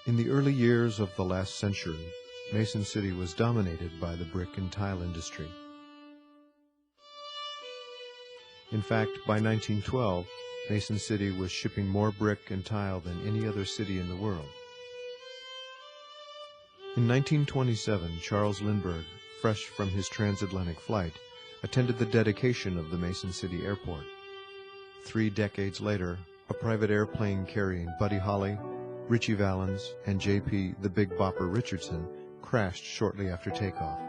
In the early years of the last century, Mason City was dominated by the brick and tile industry. In fact, by 1912, Mason City was shipping more brick and tile than any other city in the world. In 1927, Charles Lindbergh, fresh from his transatlantic flight, attended the dedication of the Mason City Airport. 3 decades later, a private airplane carrying Buddy Holly, Ritchie Valens, and J.P. the Big Bopper Richardson crashed shortly after takeoff.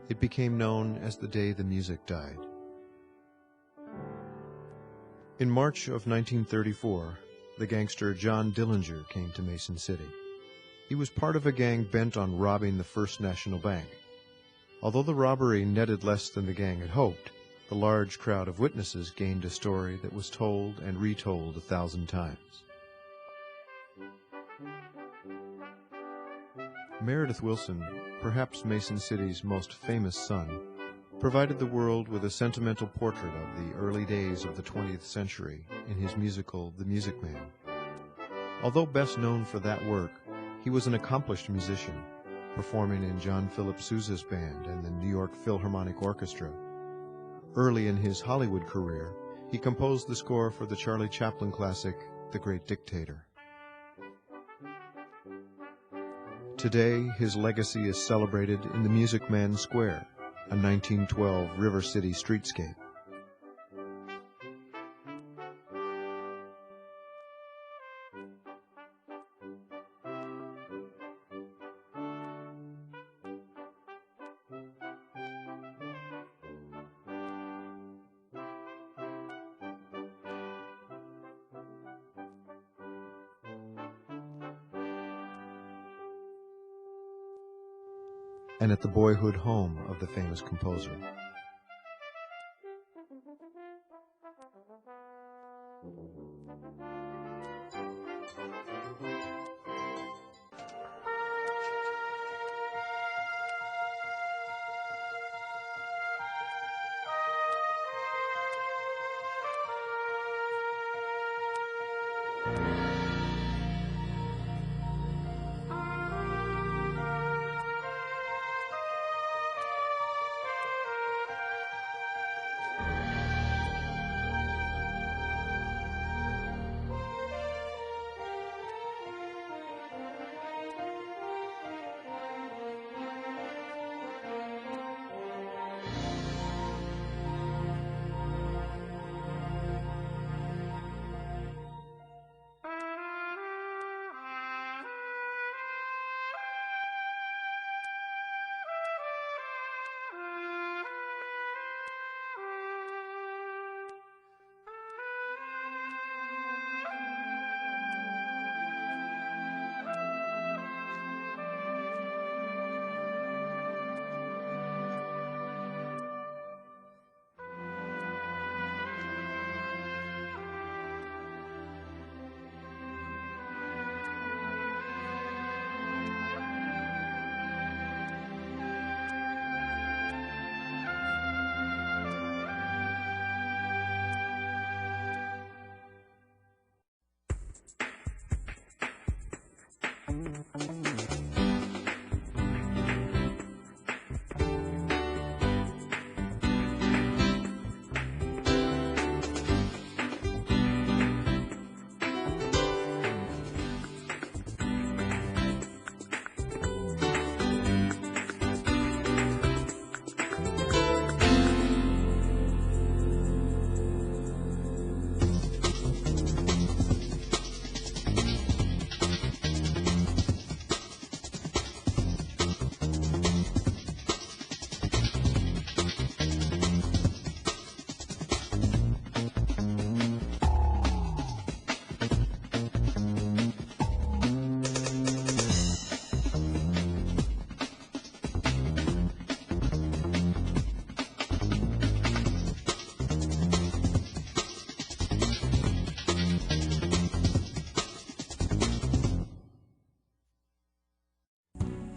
It became known as the day the music died. In March of 1934, the gangster John Dillinger came to Mason City. He was part of a gang bent on robbing the First National Bank. Although the robbery netted less than the gang had hoped, the large crowd of witnesses gained a story that was told and retold 1,000 times. Meredith Willson, perhaps Mason City's most famous son, provided the world with a sentimental portrait of the early days of the 20th century in his musical The Music Man. Although best known for that work, he was an accomplished musician, performing in John Philip Sousa's band and the New York Philharmonic Orchestra. Early in his Hollywood career, he composed the score for the Charlie Chaplin classic, The Great Dictator. Today, his legacy is celebrated in the Music Man Square, a 1912 River City streetscape. And at the boyhood home of the famous composer.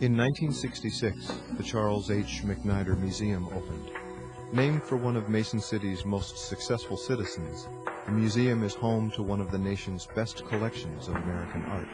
In 1966, the Charles H. McNider Museum opened. Named for one of Mason City's most successful citizens, the museum is home to one of the nation's best collections of American art.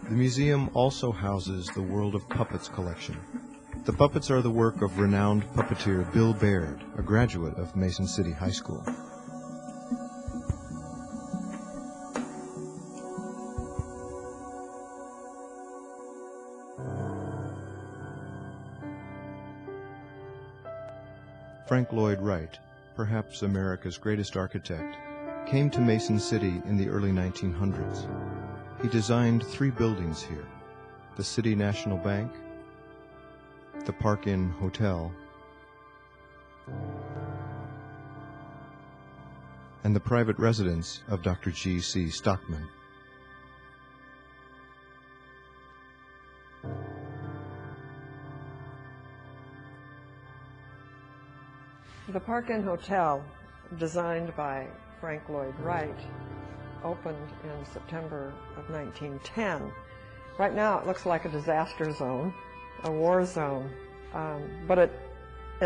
The museum also houses the World of Puppets collection. The puppets are the work of renowned puppeteer Bill Baird, a graduate of Mason City High School. Frank Lloyd Wright, perhaps America's greatest architect, came to Mason City in the early 1900s. He designed 3 buildings here: the City National Bank, the Park Inn Hotel, and the private residence of Dr. G.C. Stockman. The Park Inn Hotel, designed by Frank Lloyd Wright, opened in September of 1910. Right now it looks like a disaster zone, a war zone, but it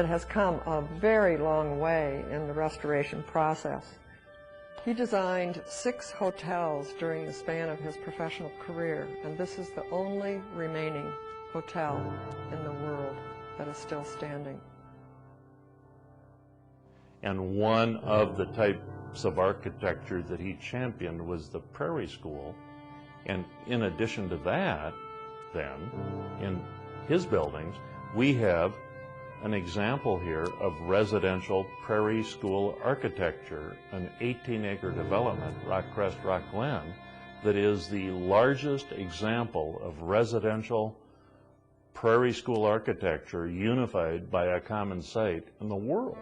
has come a very long way in the restoration process. He designed 6 hotels during the span of his professional career, and this is the only remaining hotel in the world that is still standing. And one of the types of architecture that he championed was the Prairie School. And in addition to that, then, in his buildings, we have an example here of residential Prairie School architecture, an 18-acre development, Rock Crest, Rock Glen, that is the largest example of residential Prairie School architecture unified by a common site in the world.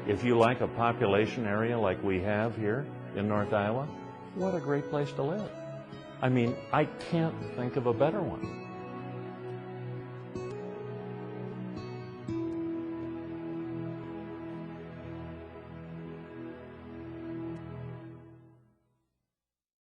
If you like a population area like we have here in North Iowa, what a great place to live. I mean, I can't think of a better one.